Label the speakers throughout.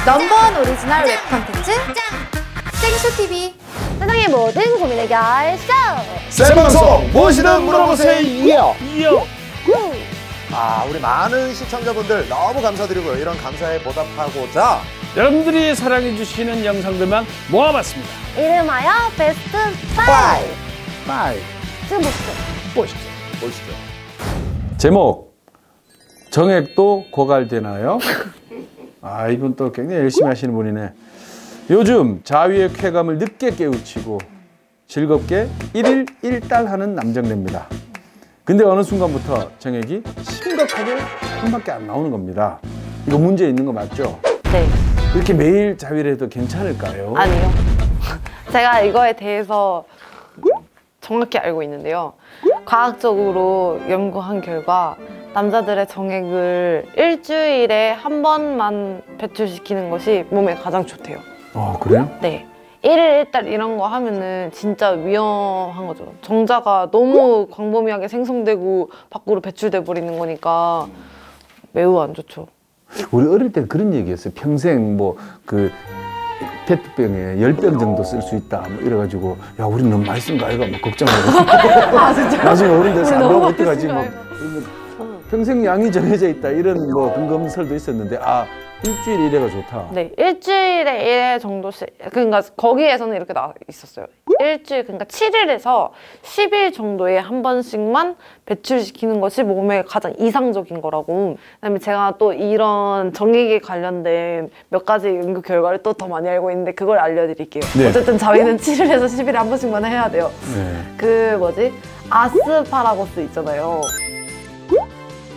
Speaker 1: 넘버원 오리지널 웹 콘텐츠 생쇼TV.
Speaker 2: 세상의 모든 고민 해결 쇼!
Speaker 3: 생방송 무엇이든 물어보세요. 우리 많은 시청자분들 너무 감사드리고요. 이런 감사에 보답하고자
Speaker 4: 여러분들이 사랑해주시는 영상들만 모아봤습니다.
Speaker 2: 이름하여 베스트 5! 지금
Speaker 4: 보시죠.
Speaker 3: 보시죠.
Speaker 4: 제목, 정액도 고갈되나요? 이분 또 굉장히 열심히 하시는 분이네. 요즘 자위의 쾌감을 늦게 깨우치고 즐겁게 1일 1달 하는 남정네입니다. 근데 어느 순간부터 정액이 심각하게 한밖에 안 나오는 겁니다. 이거 문제 있는 거 맞죠?
Speaker 5: 네.
Speaker 4: 이렇게 매일 자위를 해도 괜찮을까요?
Speaker 5: 아니요. 제가 이거에 대해서 정확히 알고 있는데요. 과학적으로 연구한 결과 남자들의 정액을 일주일에 한 번만 배출시키는 것이 몸에 가장 좋대요.
Speaker 4: 그래요?
Speaker 5: 네. 1일 1달 이런 거 하면은 진짜 위험한 거죠. 정자가 너무 광범위하게 생성되고 밖으로 배출돼 버리는 거니까 매우 안 좋죠.
Speaker 4: 우리 어릴 때 그런 얘기했어요. 평생 페트병에 10병 정도 쓸 수 있다. 이래가지고 야 우리 너무 많이 쓴 거 아이가 막 걱정하고.
Speaker 5: 진짜?
Speaker 4: 나중에 어른 돼서 안 나오면 어떡하지?
Speaker 5: 많이
Speaker 4: 평생 양이 정해져 있다. 이런 근검설도 있었는데 일주일에 1회가 좋다.
Speaker 5: 네, 일주일에 1회 정도씩. 그러니까 거기에서는 이렇게 나와 있었어요. 일주일, 그러니까 7일에서 10일 정도에 한 번씩만 배출시키는 것이 몸에 가장 이상적인 거라고. 그다음에 제가 또 이런 정액에 관련된 몇 가지 연구 결과를 또 더 많이 알고 있는데 그걸 알려드릴게요. 네. 어쨌든 자위는 7일에서 10일에 한 번씩만 해야 돼요. 네. 아스파라거스 있잖아요.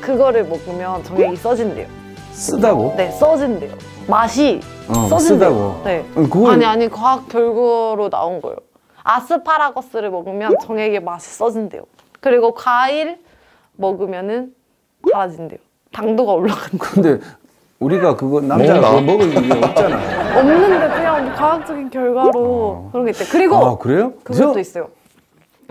Speaker 5: 그거를 먹으면 정액이 써진대요.
Speaker 4: 쓰다고?
Speaker 5: 네, 써진대요. 맛이 써진대요.
Speaker 4: 쓰다고?
Speaker 5: 네.
Speaker 4: 그걸...
Speaker 5: 아니 과학 결과로 나온 거예요. 아스파라거스를 먹으면 정액의 맛이 써진대요. 그리고 과일 먹으면은 사라진대요. 당도가 올라간대요.
Speaker 4: 근데 우리가 그거 남자가 먹을 일이 없잖아요.
Speaker 5: 없는데 그냥 과학적인 결과로 그런 게 있대요. 그리고
Speaker 4: 그래요?
Speaker 5: 그것도 있어요.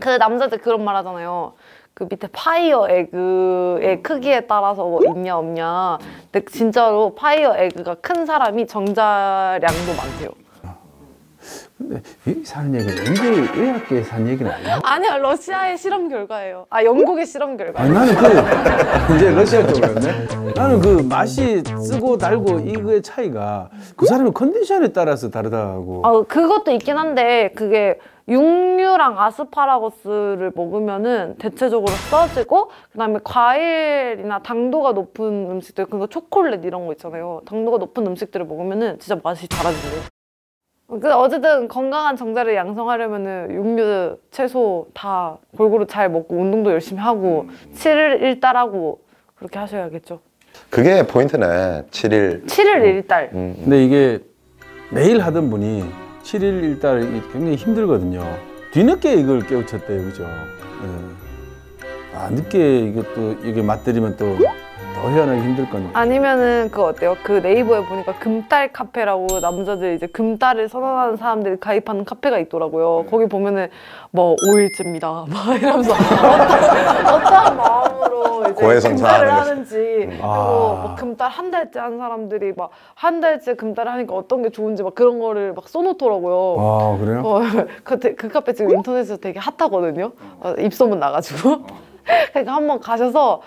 Speaker 5: 그 남자들 그런 말 하잖아요. 그 밑에 파이어 에그의 크기에 따라서 뭐 있냐 없냐. 근데 진짜로 파이어 에그가 큰 사람이 정자량도 많대요.
Speaker 4: 근데 여기 사는 얘기는 연구 의학계에서 한 얘기는 아니야?
Speaker 5: 아니요, 러시아의 실험 결과예요. 영국의 실험 결과.
Speaker 4: 나는 이제 러시아 쪽이었네. 나는 맛이 쓰고 달고 이거의 차이가 그 사람의 컨디션에 따라서 다르다고.
Speaker 5: 그것도 있긴 한데 그게 육류랑 아스파라거스를 먹으면은 대체적으로 써지고, 그다음에 과일이나 당도가 높은 음식들, 그러니까 초콜릿 이런 거 있잖아요. 당도가 높은 음식들을 먹으면은 진짜 맛이 달라진대요. 어쨌든 건강한 정자를 양성하려면은 육류, 채소 다 골고루 잘 먹고 운동도 열심히 하고 7일 1달 하고 그렇게 하셔야겠죠.
Speaker 3: 그게 포인트네. 7일
Speaker 5: 1달.
Speaker 4: 근데 이게 매일 하던 분이 7일 1달 굉장히 힘들거든요. 뒤늦게 이걸 깨우쳤대요, 그죠? 네. 늦게 이게 맛들이면 또 더 헤어나기 힘들 거니까. 아니면은
Speaker 5: 그거 어때요? 그 네이버에 보니까 금딸 카페라고 남자들 이제 금딸을 선호하는 사람들이 가입하는 카페가 있더라고요. 거기 보면은 뭐 5일째입니다 막 이러면서 어떤 마음으로 이제 금딸을 하는지, 그리고 뭐 금딸 한 달째 한 사람들이 막 한 달째 금딸을 하니까 어떤 게 좋은지 막 그런 거를 막 써놓더라고요.
Speaker 4: 그래요?
Speaker 5: 그 카페 지금 인터넷에서 되게 핫하거든요. 입소문 나가지고. 그러니까 한번 가셔서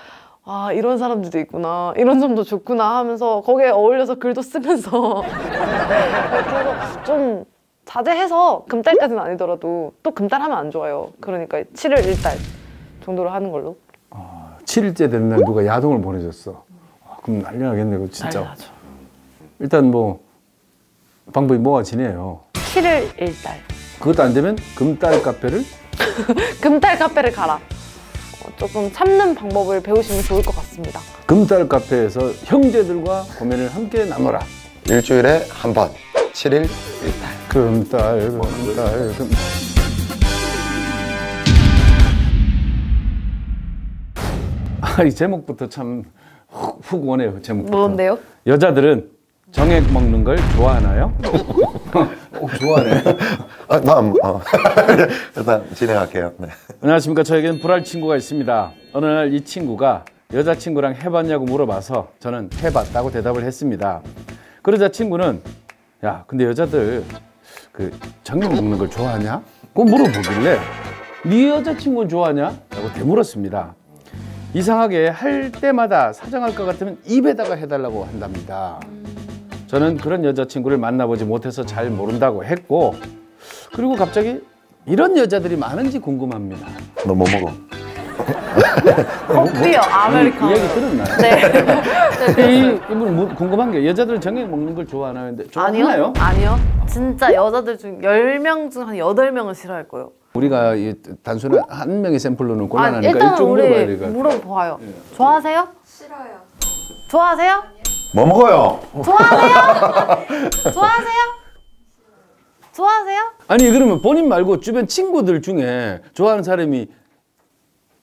Speaker 5: 이런 사람들도 있구나, 이런 점도 좋구나 하면서 거기에 어울려서 글도 쓰면서 그래서 좀 자제해서 금딸까지는 아니더라도 또 금딸 하면 안 좋아요. 그러니까 7일 1달 정도로 하는 걸로.
Speaker 4: 7일째 되는 날 누가 야동을 보내줬어. 그럼 난리 나겠네, 그거 진짜.
Speaker 5: 난리 나죠.
Speaker 4: 일단 방법이 모아지네요.
Speaker 5: 7일 1달.
Speaker 4: 그것도 안 되면 금딸 카페를?
Speaker 5: 금딸 카페를 가라. 조금 참는 방법을 배우시면 좋을 것 같습니다.
Speaker 4: 금딸 카페에서 형제들과 고민을 함께 나눠라.
Speaker 3: 일주일에 한 번, 7일 1달.
Speaker 4: 금딸. 이 제목부터 참 훅 오네요, 제목부터.
Speaker 5: 뭔데요?
Speaker 4: 여자들은 정액 먹는 걸 좋아하나요? 좋아하네.
Speaker 3: 일단 진행할게요. 네.
Speaker 4: 안녕하십니까. 저에겐 불알 친구가 있습니다. 어느 날 이 친구가 여자친구랑 해봤냐고 물어봐서 저는 해봤다고 대답을 했습니다. 그러자 친구는 야, 근데 여자들 그 정액 먹는 걸 좋아하냐? 그거 물어보길래 네 여자친구는 좋아하냐? 라고 되물었습니다. 이상하게 할 때마다 사정할 것 같으면 입에다가 해달라고 한답니다. 저는 그런 여자친구를 만나보지 못해서 잘 모른다고 했고, 그리고 갑자기 이런 여자들이 많은지 궁금합니다.
Speaker 3: 너 뭐 먹어?
Speaker 5: 커피요, 아메리카노.
Speaker 4: 이야기 들었나요?
Speaker 5: 네.
Speaker 4: 이분 궁금한 게 여자들은 정액 먹는 걸 좋아하나요? 좋아하나요?
Speaker 5: 아니요. 진짜 여자들 중 10명 중 한 8명은 싫어할 거예요.
Speaker 4: 우리가 이 단순한 한 명의 샘플로는 곤란하니까
Speaker 5: 일단
Speaker 4: 이쪽
Speaker 5: 우리
Speaker 4: 물어봐야 될 것 같아요.
Speaker 5: 물어봐요. 좋아하세요?
Speaker 1: 싫어요.
Speaker 5: 좋아하세요?
Speaker 3: 뭐 먹어요?
Speaker 5: 좋아하세요? 좋아하세요? 좋아하세요?
Speaker 4: 아니 그러면 본인 말고 주변 친구들 중에 좋아하는 사람이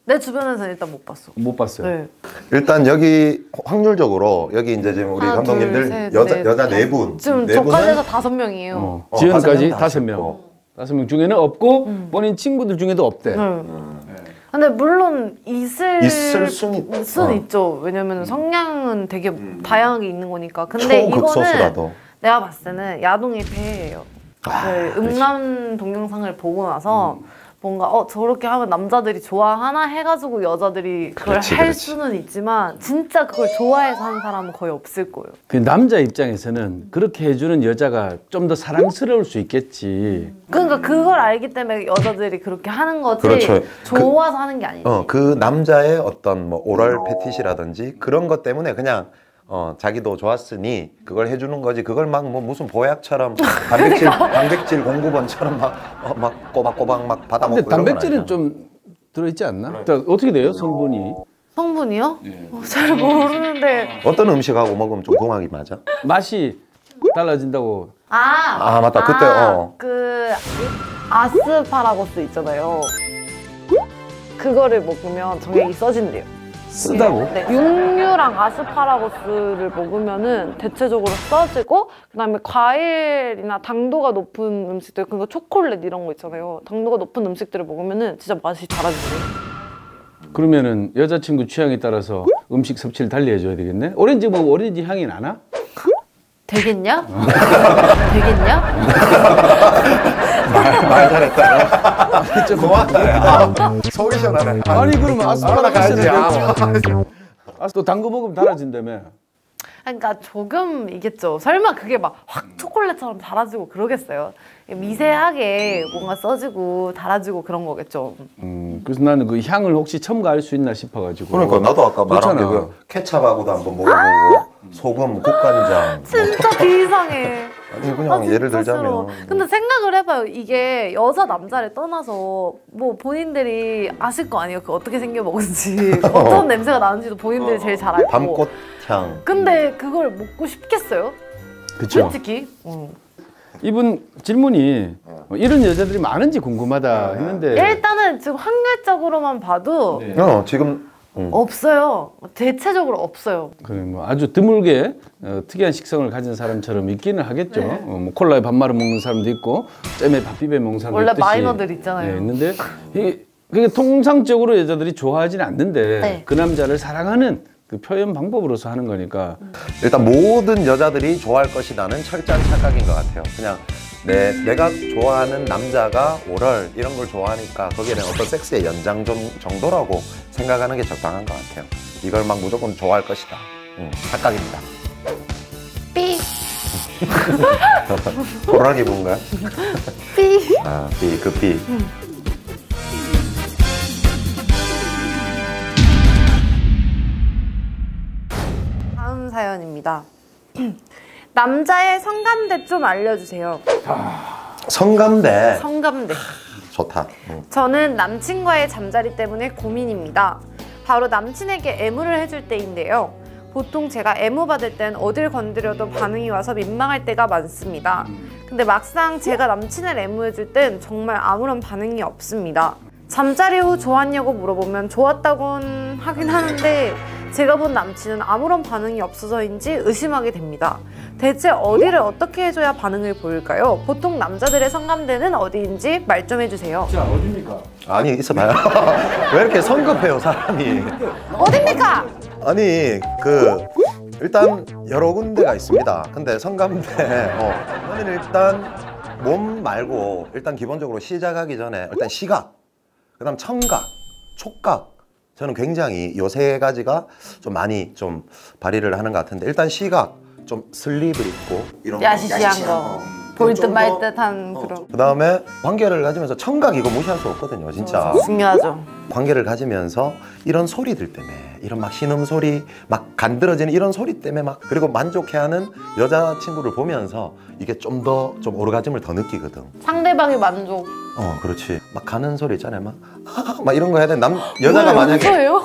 Speaker 5: 내 주변에서는 일단 못 봤어.
Speaker 4: 못 봤어요.
Speaker 5: 네.
Speaker 3: 일단 여기 확률적으로 여기 이제 지금 우리
Speaker 5: 하나,
Speaker 3: 감독님들
Speaker 5: 둘, 셋,
Speaker 3: 여자
Speaker 5: 넷,
Speaker 3: 여자 4분.
Speaker 5: 지금
Speaker 3: 네
Speaker 5: 저까지
Speaker 3: 분은
Speaker 5: 해서 5명이에요.
Speaker 4: 지연까지
Speaker 3: 다섯
Speaker 4: 5명.
Speaker 3: 명.
Speaker 4: 5명 중에는 없고 본인 친구들 중에도 없대.
Speaker 5: 근데 물론 있을
Speaker 3: 수는
Speaker 5: 있죠. 왜냐면 성향은 되게 다양하게 있는 거니까. 근데 이거는
Speaker 3: 초극소수라도.
Speaker 5: 내가 봤을 때는 야동의 폐해예요. 그 음란 동영상을 보고 나서 뭔가 저렇게 하면 남자들이 좋아하나 해가지고 여자들이 그걸 할 수는 있지만 진짜 그걸 좋아해서 하는 사람은 거의 없을 거예요.
Speaker 4: 그 남자 입장에서는 그렇게 해주는 여자가 좀 더 사랑스러울 수 있겠지.
Speaker 5: 그러니까 그걸 알기 때문에 여자들이 그렇게 하는 거지.
Speaker 3: 그렇죠.
Speaker 5: 좋아서 하는 게 아니지.
Speaker 3: 그 남자의 어떤 뭐 오럴 패티시라든지 그런 것 때문에 그냥 자기도 좋았으니 그걸 해주는 거지. 그걸 막 뭐 무슨 보약처럼 단백질 공급원처럼 막 꼬박꼬박 막 받아먹고.
Speaker 4: 근데 단백질은 좀 들어있지 않나? 어떻게 돼요 성분이?
Speaker 5: 성분이요? 잘 모르는데.
Speaker 3: 어떤 음식하고 먹으면 좀 궁합이 맞아?
Speaker 4: 맛이 달라진다고.
Speaker 3: 맞다. 그때
Speaker 5: 그 아스파라거스 있잖아요. 그거를 먹으면 정액이 써진대요.
Speaker 4: 쓰다고?
Speaker 5: 네. 육류랑 아스파라거스를 먹으면은 대체적으로 써지고, 그다음에 과일이나 당도가 높은 음식들, 그러니까 초콜릿 이런 거 있잖아요. 당도가 높은 음식들을 먹으면은 진짜 맛이 달라지거든요.
Speaker 4: 그러면은 여자친구 취향에 따라서 음식 섭취를 달리해줘야 되겠네? 오렌지 먹으면 오렌지 향이 나나?
Speaker 5: 되겠냐? 되겠냐?
Speaker 3: 말 잘했다. 좀 고맙다. 속이 시원하네.
Speaker 4: 아니 그러면 아스파라거스는
Speaker 3: 가야지.
Speaker 4: 되고. 또 단 거 먹으면 달아진다며.
Speaker 5: 그러니까 조금이겠죠. 설마 그게 막 확 초콜릿처럼 달아지고 그러겠어요? 미세하게 뭔가 써지고 달아지고 그런 거겠죠.
Speaker 4: 그래서 나는 그 향을 혹시 첨가할 수 있나 싶어가지고.
Speaker 3: 그러니까 나도 아까 말한
Speaker 4: 그렇잖아.
Speaker 3: 게 케찹하고도 한번 먹어보고 소금, 국간장.
Speaker 5: 진짜 비이상해.
Speaker 3: 아니 그냥 예를
Speaker 5: 진짜
Speaker 3: 들자면.
Speaker 5: 싫어. 근데 생각을 해봐요. 이게 여자 남자를 떠나서 뭐 본인들이 아실 거 아니에요. 그 어떻게 생겨 먹은지 어떤 냄새가 나는지도 본인들이 제일 잘 알고.
Speaker 3: 밤꽃향.
Speaker 5: 근데 그걸 먹고 싶겠어요?
Speaker 4: 그쵸.
Speaker 5: 솔직히.
Speaker 4: 이분 질문이 이런 여자들이 많은지 궁금하다 했는데.
Speaker 5: 일단은 지금 확률적으로만 봐도
Speaker 3: 지금
Speaker 5: 없어요. 대체적으로 없어요.
Speaker 4: 뭐 아주 드물게 특이한 식성을 가진 사람처럼 있기는 하겠죠. 뭐 콜라에 밥 말아 먹는 사람도 있고 잼에 밥 비벼 먹는 사람도
Speaker 5: 원래
Speaker 4: 있듯이.
Speaker 5: 마이너들 있잖아요.
Speaker 4: 네, 있는데 그게 통상적으로 여자들이 좋아하지는 않는데
Speaker 5: 네.
Speaker 4: 그 남자를 사랑하는 그 표현 방법으로서 하는 거니까.
Speaker 3: 일단 모든 여자들이 좋아할 것이라는 철저한 착각인 것 같아요. 그냥 내가 좋아하는 남자가 오럴 이런 걸 좋아하니까 거기에는 어떤 섹스의 연장 정도라고 생각하는 게 적당한 것 같아요. 이걸 막 무조건 좋아할 것이다. 착각입니다.
Speaker 5: 삐.
Speaker 3: 호랑이 뭔가요?
Speaker 5: 삐.
Speaker 3: 삐, 그 삐.
Speaker 5: 다음 사연입니다. 남자의 성감대 좀 알려주세요.
Speaker 3: 성감대.
Speaker 5: 성감대.
Speaker 3: 좋다.
Speaker 5: 저는 남친과의 잠자리 때문에 고민입니다. 바로 남친에게 애무를 해줄 때인데요. 보통 제가 애무 받을 땐 어딜 건드려도 반응이 와서 민망할 때가 많습니다. 근데 막상 제가 남친을 애무해줄 땐 정말 아무런 반응이 없습니다. 잠자리 후 좋았냐고 물어보면 좋았다곤 하긴 하는데 제가 본 남친은 아무런 반응이 없어서인지 의심하게 됩니다. 대체 어디를 어떻게 해줘야 반응을 보일까요? 보통 남자들의 성감대는 어디인지 말 좀 해주세요.
Speaker 4: 자, 어딥니까?
Speaker 3: 아니 있어봐요. 왜 이렇게 성급해요 사람이?
Speaker 5: 어딥니까?
Speaker 3: 아니 일단 여러 군데가 있습니다. 근데 성감대 저는 일단 몸 말고 일단 기본적으로 시작하기 전에 일단 시각, 그다음 청각, 촉각, 저는 굉장히 요 세 가지가 좀 많이 좀 발휘를 하는 것 같은데, 일단 시각, 좀 슬립을 입고 이런
Speaker 5: 야시시한 거. 볼 듯 말 듯한 그런.
Speaker 3: 그 다음에 관계를 가지면서 청각, 이거 무시할 수 없거든요, 진짜.
Speaker 5: 중요하죠.
Speaker 3: 관계를 가지면서 이런 소리들 때문에, 이런 막 신음소리, 막 간드러지는 이런 소리 때문에 막, 그리고 만족해하는 여자친구를 보면서 이게 좀 더 좀 오르가즘을 더 느끼거든.
Speaker 5: 상대방의 만족.
Speaker 3: 그렇지. 막 가는 소리 있잖아요. 막 이런 거 해야 돼. 여자가 만약에
Speaker 5: 뭐예요?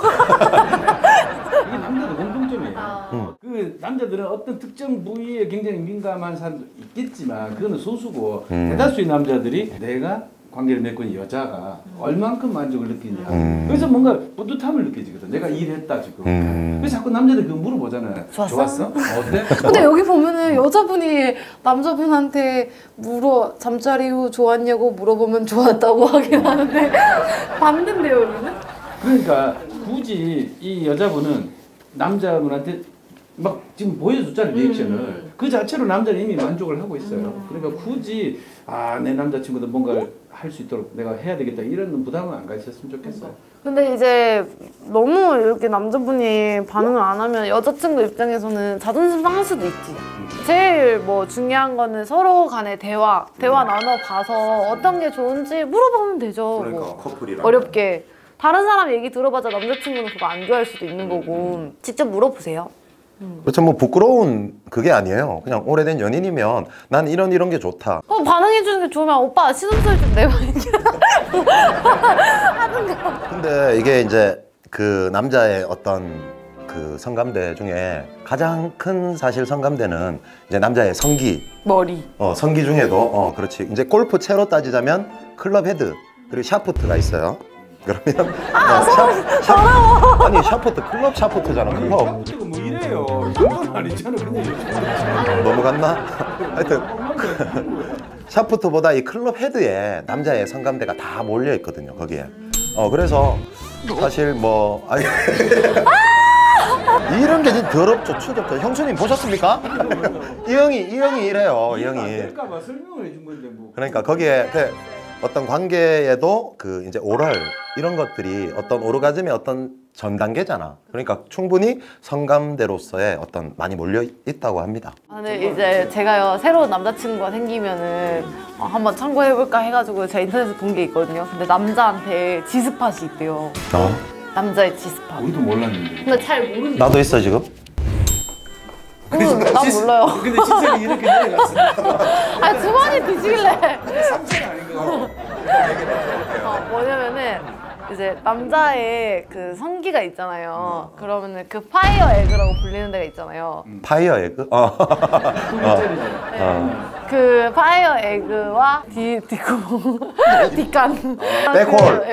Speaker 4: 이게 남자도 공통점이에요. 그 남자들은 어떤 특정 부위에 굉장히 민감한 사람도 있겠지만 그거는 소수고, 대다수의 남자들이 내가 관계를 맺고 있는 여자가 얼만큼 만족을 느끼냐. 그래서 뭔가 뿌듯함을 느끼거든. 내가 일했다 지금. 그래서 자꾸 남자들 그거 물어보잖아요.
Speaker 5: 좋았어?
Speaker 4: 어때?
Speaker 1: 근데 여기 보면은 여자분이 남자분한테 잠자리 후 좋았냐고 물어보면 좋았다고 하긴 하는데 반대인데요, 여기는?
Speaker 4: 그러니까 굳이 이 여자분은 남자분한테 막 지금 보여줬잖아요, 리액션을. 그 자체로 남자는 이미 만족을 하고 있어요. 그러니까 굳이 내 남자친구도 뭔가를 할 수 있도록 내가 해야 되겠다 이런 부담은 안 가지셨으면 좋겠어요.
Speaker 5: 근데 이제 너무 이렇게 남자분이 반응을 안 하면 여자친구 입장에서는 자존심 상할 수도 있지. 제일 뭐 중요한 거는 서로 간의 대화 나눠봐서 어떤 게 좋은지 물어보면 되죠. 뭐.
Speaker 3: 커플이랑
Speaker 5: 어렵게. 다른 사람 얘기 들어봐자 남자친구는 그거 안 좋아할 수도 있는 거고. 직접 물어보세요.
Speaker 3: 그렇죠. 뭐 부끄러운 그게 아니에요. 그냥 오래된 연인이면 난 이런 게 좋다.
Speaker 5: 반응해주는 게 좋으면 오빠 신음소리 좀 내봐. 하든가.
Speaker 3: 근데 이게 이제 그 남자의 어떤 그 성감대 중에 가장 큰 사실 성감대는 이제 남자의 성기.
Speaker 5: 머리.
Speaker 3: 성기 중에도 그렇지. 이제 골프 채로 따지자면 클럽 헤드 그리고 샤프트가 있어요. 그러면
Speaker 5: 더러워.
Speaker 3: 아니 샤프트 클럽 샤프트잖아. 클럽.
Speaker 4: 이거 뭐 이래요. 이 정도는 아니잖아. 그냥
Speaker 3: 넘어갔나? 하여튼 샤프트보다 이 클럽 헤드에 남자의 성감대가 다 몰려 있거든요, 거기에. 그래서 사실 뭐 이런 게 진짜 더럽죠, 추접죠. 형수님 보셨습니까? 이 형이 이래요, 이 형이.
Speaker 4: 될까봐 설명을 해준 건데 뭐.
Speaker 3: 그러니까 거기에 어떤 관계에도 그 이제 오럴 이런 것들이 어떤 오르가즘의 어떤 전 단계잖아. 그러니까 충분히 성감대로서의 어떤 많이 몰려 있다고 합니다.
Speaker 5: 근데 이제 제가요 새로운 남자친구가 생기면은 한번 참고해볼까 해가지고 제가 인터넷에 본 게 있거든요. 근데 남자한테 지스팟이 있대요. 남자의 지스팟.
Speaker 4: 우리도 몰랐는데.
Speaker 5: 근데 잘 모르는.
Speaker 3: 나도 있어 지금.
Speaker 5: 난 몰라요.
Speaker 4: 근데 시선이 이렇게 내려갔어.
Speaker 5: 주머니 뒤질래.
Speaker 4: 상처는 아니고.
Speaker 5: 뭐냐면은 이제 남자의 그 성기가 있잖아요. 그러면은 그 파이어 에그라고 불리는 데가 있잖아요.
Speaker 3: 파이어 에그?
Speaker 5: 그 파이어 에그와 뒷간
Speaker 3: 백홀.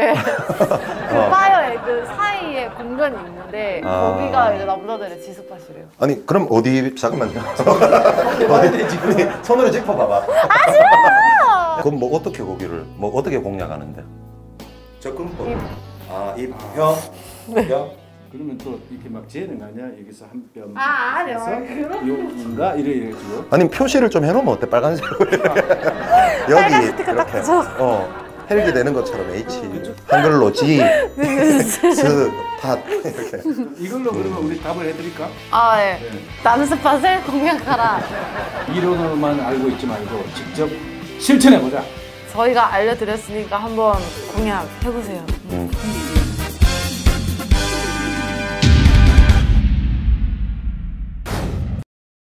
Speaker 5: 그 파이어 에그 사이에 공간이 있는데 거기가 이제 남자들의 지스팟이래요.
Speaker 3: 아니 그럼 어디 잠깐만요. 어디 손으로 짚어봐봐.
Speaker 5: 싫어!
Speaker 3: 그럼 뭐 어떻게 거기를 뭐 어떻게 공략하는데? 접근법. 입, 혀, 혀.
Speaker 4: 그러면 또 이렇게 막 재는 거 아니야? 여기서 한 뼘.
Speaker 5: 아니요.
Speaker 4: 여기인가 이래가지고.
Speaker 3: 아니 표시를 좀 해놓으면 어때? 빨간색으로 여기 이렇게 헬기 되는 것처럼 H 한글로 G 스 팟 이렇게.
Speaker 4: 이걸로 그러면 우리 답을 해드릴까?
Speaker 5: 네. 나는 스팟을 공략하라.
Speaker 4: 이론으로만 알고 있지 말고 직접 실천해보자.
Speaker 5: 저희가 알려드렸으니까 한번 공략해보세요.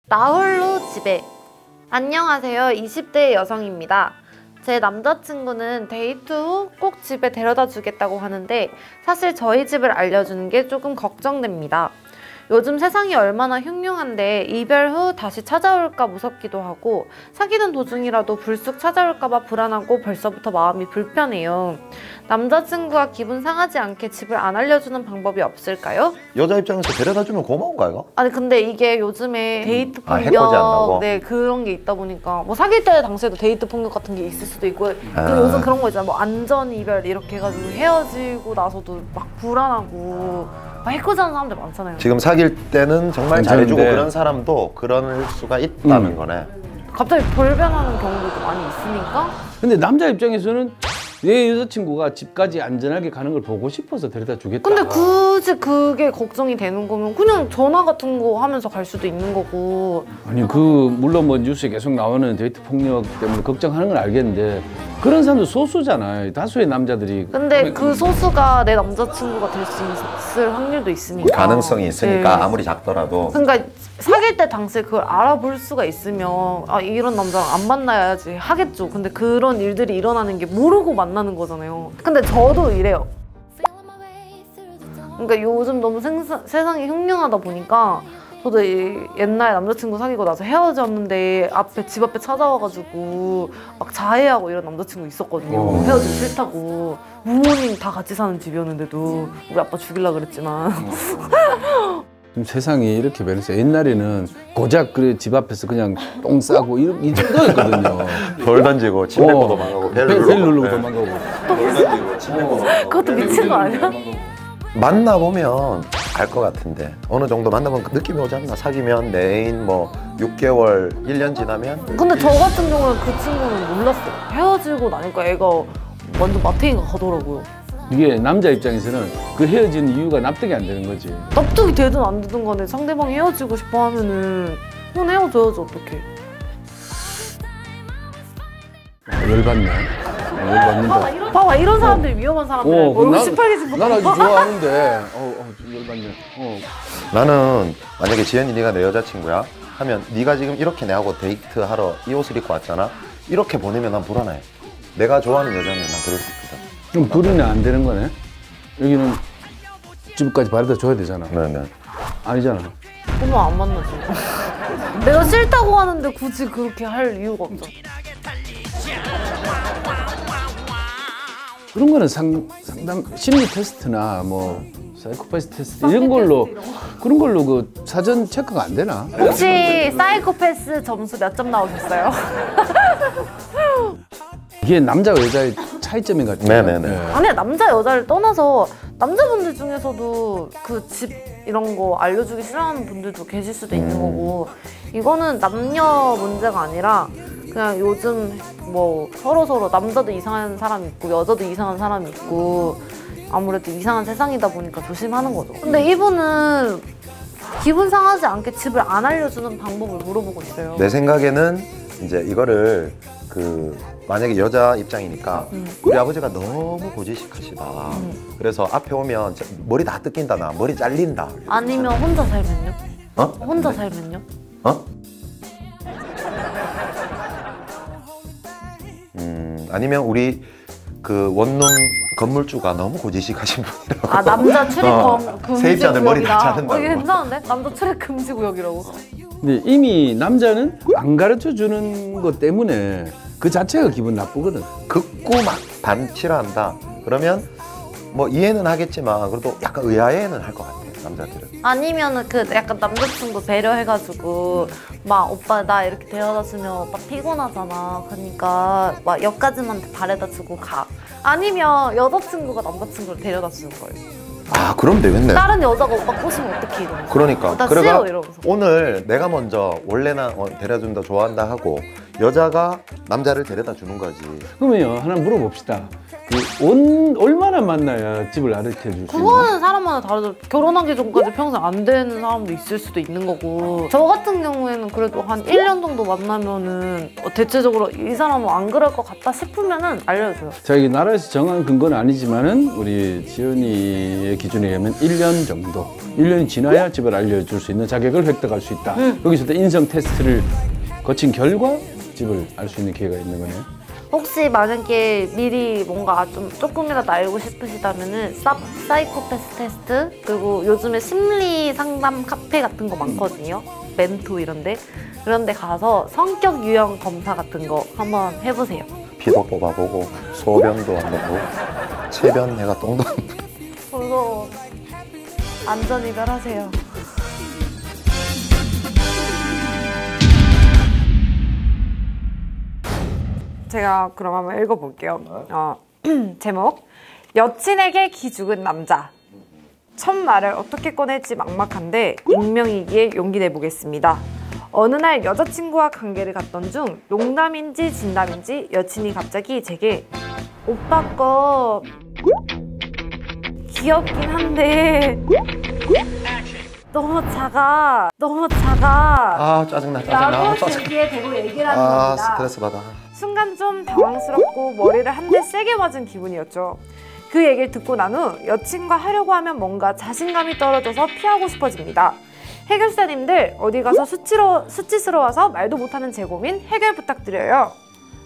Speaker 5: 나홀로 집에. 안녕하세요. 20대 여성입니다. 제 남자친구는 데이트 후 꼭 집에 데려다 주겠다고 하는데 사실 저희 집을 알려주는 게 조금 걱정됩니다. 요즘 세상이 얼마나 흉흉한데 이별 후 다시 찾아올까 무섭기도 하고 사귀는 도중이라도 불쑥 찾아올까봐 불안하고 벌써부터 마음이 불편해요. 남자친구가 기분 상하지 않게 집을 안 알려주는 방법이 없을까요?
Speaker 3: 여자 입장에서 데려다주면 고마운 거야 이거?
Speaker 5: 아니 근데 이게 요즘에 데이트
Speaker 3: 해코지 한다고?
Speaker 5: 폭력 네 그런 게 있다 보니까 뭐 사귈 때 당시에도 데이트 폭력 같은 게 있을 수도 있고 근데 요즘 그런 거 있잖아 뭐 안전 이별 이렇게 해가지고 헤어지고 나서도 막 불안하고 막 해코지하는 사람들 많잖아요.
Speaker 3: 지금 사귈 때는 정말
Speaker 4: 괜찮은데.
Speaker 3: 잘해주고 그런 사람도 그럴 수가 있다는 거네.
Speaker 5: 갑자기 돌변하는 경우도 많이 있으니까.
Speaker 4: 근데 남자 입장에서는 내 여자친구가 집까지 안전하게 가는 걸 보고 싶어서 데려다 주겠다.
Speaker 5: 근데 굳이 그게 걱정이 되는 거면 그냥 전화 같은 거 하면서 갈 수도 있는 거고.
Speaker 4: 아니 물론 뭐 뉴스에 계속 나오는 데이트 폭력 때문에 걱정하는 건 알겠는데 그런 사람도 소수잖아요. 다수의 남자들이.
Speaker 5: 근데 그 소수가 내 남자친구가 될 수 있을 확률도 있으니까.
Speaker 3: 가능성이 있으니까
Speaker 5: 네.
Speaker 3: 아무리 작더라도.
Speaker 5: 그러니까 사귈 때 당시에 그걸 알아볼 수가 있으면 아 이런 남자랑 안 만나야지 하겠죠. 근데 그런 일들이 일어나는 게 모르고 만나는 거잖아요. 근데 저도 이래요. 그러니까 요즘 너무 세상이 흉흉하다 보니까 저도 옛날 남자친구 사귀고 나서 헤어졌는데 집 앞에 찾아와가지고 막 자해하고 이런 남자친구 있었거든요. 헤어지기 싫다고. 부모님 다 같이 사는 집이었는데도 우리 아빠 죽이려고 그랬지만.
Speaker 4: 지금 세상이 이렇게 변했어요. 옛날에는 고작 그래 집 앞에서 그냥 똥 싸고 이 정도였거든요.
Speaker 3: 돌 던지고 침 뱉고 도망가고 벨
Speaker 4: 누르고
Speaker 3: 네.
Speaker 4: 도망가고.
Speaker 3: 돌 던지고 침 뱉고 도망가고.
Speaker 5: 그것도 미친 거 아니야?
Speaker 3: 만나보면 알 것 같은데 어느 정도 만나보면 느낌이 오지 않나? 사귀면 내 애인 뭐 6개월, 1년 지나면
Speaker 5: 근데 저 같은 경우는 그 친구는 몰랐어요. 헤어지고 나니까 애가 완전 마탱이가 가더라고요.
Speaker 4: 이게 남자 입장에서는 그 헤어진 이유가 납득이 안 되는 거지.
Speaker 5: 납득이 되든 안 되든 간에 상대방이 헤어지고 싶어 하면은 그냥 헤어져야지 어떡해.
Speaker 4: 열받네. 열받는다.
Speaker 5: 봐봐 이런 사람들이 위험한 사람들. 얼굴 시뻘개진
Speaker 4: 난 아주 좋아하는데. 열받네.
Speaker 3: 나는 만약에 지연이 네가 내 여자친구야 하면 네가 지금 이렇게 내하고 데이트하러 이 옷을 입고 왔잖아. 이렇게 보내면 난 불안해. 내가 좋아하는 여자면 난 그럴 수 있거든.
Speaker 4: 그럼 둘이는 안 되는 거네. 여기는 집까지 바래다 줘야 되잖아.
Speaker 3: 네네.
Speaker 4: 아니잖아.
Speaker 5: 그러면 안 만나지. 내가 싫다고 하는데 굳이 그렇게 할 이유가 없잖아.
Speaker 4: 그런 거는 상담 심리 테스트나 뭐 사이코패스 테스트 이런 걸로 그런 걸로 그 사전 체크가 안 되나?
Speaker 5: 혹시 사이코패스 점수 몇 점 나오셨어요?
Speaker 4: 이게 남자와 여자의 차이점인 것 같아요.
Speaker 3: 네네네.
Speaker 5: 아니야 남자 여자를 떠나서 남자분들 중에서도 그 집 이런 거 알려주기 싫어하는 분들도 계실 수도 있는 거고 이거는 남녀 문제가 아니라 그냥 요즘 뭐 서로 남자도 이상한 사람이 있고 여자도 이상한 사람이 있고 아무래도 이상한 세상이다 보니까 조심하는 거죠. 근데 이분은 기분 상하지 않게 집을 안 알려주는 방법을 물어보고 있어요.
Speaker 3: 내 생각에는 이제 이거를 만약에 여자 입장이니까 우리 아버지가 너무 고지식하시다. 그래서 앞에 오면 머리 다 뜯긴다 나 머리 잘린다.
Speaker 5: 아니면 혼자 살면요?
Speaker 3: 어?
Speaker 5: 혼자 살면요?
Speaker 3: 어? 아니면 우리 그 원룸 건물주가 너무 고지식하신 분이라고.
Speaker 5: 아 남자 출입 금지
Speaker 3: 세입자들 머리 다
Speaker 5: 구역이다.
Speaker 3: 자른다고.
Speaker 5: 이게 괜찮은데? 남자 출입 금지 구역이라고.
Speaker 4: 근데 이미 남자는 안 가르쳐 주는 것 때문에 그 자체가 기분 나쁘거든.
Speaker 3: 긋고 막 반치한다. 그러면 뭐 이해는 하겠지만 그래도 약간 의아해는 할 것 같아 남자들은.
Speaker 5: 아니면은 그 약간 남자친구 배려해가지고 막 오빠 나 이렇게 데려다 주면 오빠 피곤하잖아. 그러니까 막 여기까지만 바래다 주고 가. 아니면 여자친구가 남자친구를 데려다 주는 거예요.
Speaker 3: 아 그럼 되겠네.
Speaker 5: 다른 여자가 오빠 꼬시면 어떡해 이러면서.
Speaker 3: 그러니까
Speaker 5: 나
Speaker 3: 그래가
Speaker 5: 싫어 이러면서.
Speaker 3: 오늘 내가 먼저 원래는 데려준다 좋아한다 하고 여자가 남자를 데려다 주는 거지.
Speaker 4: 그러면요 하나 물어봅시다. 얼마나 만나야 집을 가르쳐 줄 수 있나?
Speaker 5: 그거는 사람마다 다르죠. 결혼하기 전까지 평생 안 되는 사람도 있을 수도 있는 거고 저 같은 경우에는 그래도 한 1년 정도 만나면은 대체적으로 이 사람은 안 그럴 것 같다 싶으면은 알려줘요.
Speaker 4: 자, 이게 나라에서 정한 근거는 아니지만은 우리 지연이의 기준에 의하면 1년 정도 1년이 지나야 집을 알려줄 수 있는 자격을 획득할 수 있다. 여기서도 인성 테스트를 거친 결과 집을 알 수 있는 기회가 있는 거네요.
Speaker 5: 혹시 만약에 미리 뭔가 좀 조금이라도 알고 싶으시다면은 사이코패스 테스트 그리고 요즘에 심리 상담 카페 같은 거 많거든요. 멘토 이런데 그런데 가서 성격 유형 검사 같은 거 한번 해보세요.
Speaker 3: 피도 뽑아보고 소변도 한번 보고 체변 내가 똥도
Speaker 5: 그래서 안전이별하세요. 제가 그럼 한번 읽어볼게요. 제목 여친에게 기죽은 남자. 첫 말을 어떻게 꺼낼지 막막한데 익명이기에 용기 내보겠습니다. 어느 날 여자친구와 관계를 갖던 중 농담인지 진담인지 여친이 갑자기 제게 오빠 거 귀엽긴 한데 너무 작아
Speaker 3: 아 짜증나
Speaker 5: 라고
Speaker 3: 짜증나.
Speaker 5: 제 귀에 대고 얘기를 하는
Speaker 3: 아
Speaker 5: 겁니다.
Speaker 3: 스트레스 받아.
Speaker 5: 순간 좀 당황스럽고 머리를 한 대 세게 맞은 기분이었죠. 그 얘기를 듣고 난 후 여친과 하려고 하면 뭔가 자신감이 떨어져서 피하고 싶어집니다. 해결사님들 어디 가서 수치스러워서 말도 못하는 제 고민 해결 부탁드려요.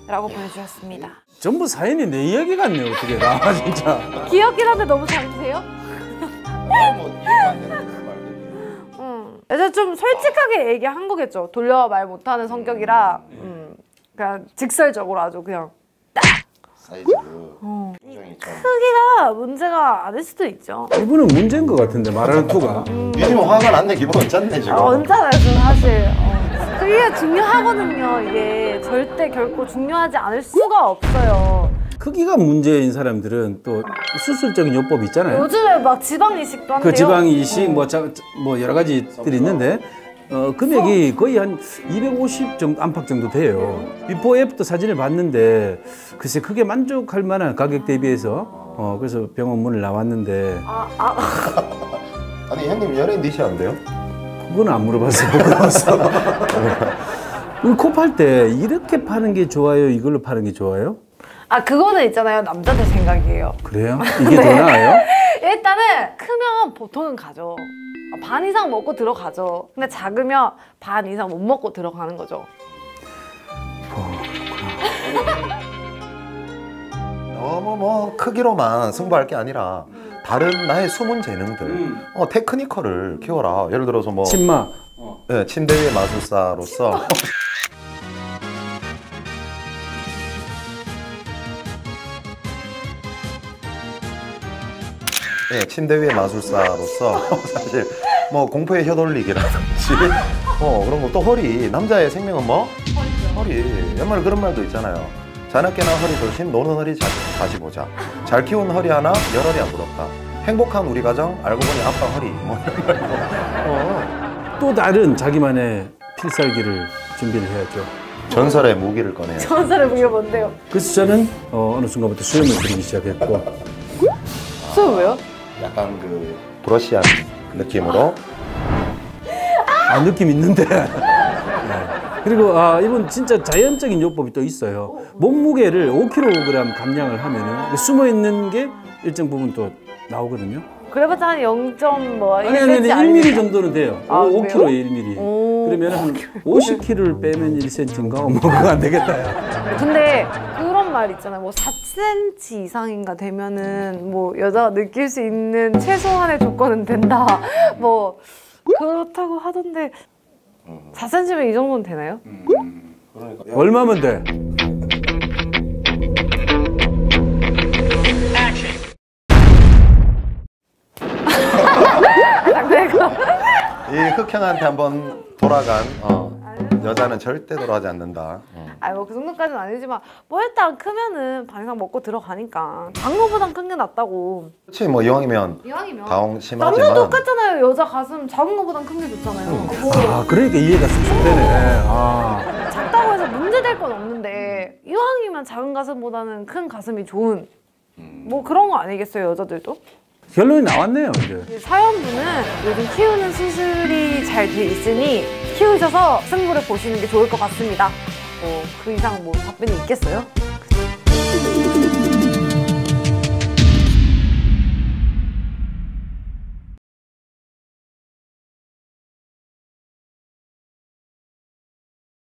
Speaker 5: 라고 보내주셨습니다.
Speaker 4: 전부 사연이 내 이야기 같네 어떻게 나 진짜.
Speaker 5: 귀엽긴 한데 너무 잘해주세요? 그래서 좀 솔직하게 얘기한 거겠죠. 돌려 말 못하는 성격이라 그냥 직설적으로 아주 그냥
Speaker 3: 사이즈.
Speaker 5: 크기가 문제가 아닐 수도 있죠.
Speaker 4: 이분은 문제인 것 같은데 말하는 투가.
Speaker 3: 니는 화가 났네 기분 언짢네 지금.
Speaker 5: 언짢아요 저는 사실. 크기가 중요하거든요. 이게 절대 결코 중요하지 않을 수가 없어요.
Speaker 4: 크기가 문제인 사람들은 또 수술적인 요법이 있잖아요.
Speaker 5: 요즘에 막 지방 이식도 한대요.
Speaker 4: 그 지방 이식 뭐 여러 가지들이 있는데 금액이 거의 한 250 정도 안팎 정도 돼요. 비포 애프터 사진을 봤는데 글쎄 크게 만족할 만한 가격 대비해서 그래서 병원 문을 나왔는데
Speaker 3: 아니 형님 연예인 디시 안 돼요?
Speaker 4: 그건 안 물어봤어요. 코 팔 때 이렇게 파는 게 좋아요? 이걸로 파는 게 좋아요?
Speaker 5: 그거는 있잖아요. 남자들 생각이에요.
Speaker 4: 그래요? 이게 더 나아요?
Speaker 5: 일단은 크면 보통은 가죠. 반 이상 먹고 들어가죠. 근데 작으면 반 이상 못 먹고 들어가는 거죠.
Speaker 3: 너무 뭐 크기로만 승부할 게 아니라 다른 나의 숨은 재능들, 테크니컬을 키워라. 예를 들어서 뭐
Speaker 4: 침마.
Speaker 3: 네, 침대 위의 마술사로서 네, 침대 위의 마술사로서 사실 뭐 공포의 혀돌리기라든지 그런 거 또 허리 남자의 생명은 뭐? 허리 옛말에 그런 말도 있잖아요. 자나깨나 허리 돌심 노는 허리 다시 보자. 잘 키운 허리 하나 열허리 안 부럽다. 행복한 우리 가정 알고 보니 아빠 허리 뭐 이런 말도
Speaker 4: 또 다른 자기만의 필살기를 준비를 해야죠.
Speaker 3: 전설의 무기를 꺼내야 돼.
Speaker 5: 전설의 무기가 뭔데요?
Speaker 4: 그래서 저는 어느 순간부터 수염을 들이기 시작했고.
Speaker 5: 수업 왜요?
Speaker 3: 약간 그 브러쉬한 느낌으로.
Speaker 4: 느낌 있는데. 네. 그리고 이분 진짜 자연적인 요법이 또 있어요. 몸무게를 5kg 감량을 하면은 숨어 있는 게 일정 부분 또 나오거든요.
Speaker 5: 그래봤자 한 0. 뭐
Speaker 4: 아니 1mm 정도는 돼요. 5kg에 1mm.
Speaker 5: 오.
Speaker 4: 그러면 한 50kg를 빼면 1cm인가? 뭐 그거 안 되겠다. 야.
Speaker 5: 근데 그런 말 있잖아요. 뭐 4cm 이상인가 되면은 뭐 여자가 느낄 수 있는 최소한의 조건은 된다. 뭐 그렇다고 하던데 4cm면 이 정도는 되나요?
Speaker 3: 그러니까.
Speaker 4: 얼마면 돼?
Speaker 3: 이 흑형한테 한번 돌아간 여자는 절대 돌아가지 않는다.
Speaker 5: 뭐 그 정도까지는 아니지만 뭐 일단 크면은 반 이상 먹고 들어가니까 장어보단 큰 게 낫다고.
Speaker 3: 그렇지 뭐 이왕이면 다홍 심하지만
Speaker 5: 남자도 똑같잖아요. 여자 가슴 작은 거보단 큰 게 좋잖아요.
Speaker 4: 그러니까 이해가 쑥쑥 되네.
Speaker 5: 작다고 해서 문제될 건 없는데 이왕이면 작은 가슴보다는 큰 가슴이 좋은 뭐 그런 거 아니겠어요, 여자들도?
Speaker 4: 결론이 나왔네요, 이제.
Speaker 5: 사연분은 요즘 키우는 수술이 잘 돼 있으니 키우셔서 승부를 보시는 게 좋을 것 같습니다. 그 이상 뭐 답변이 있겠어요?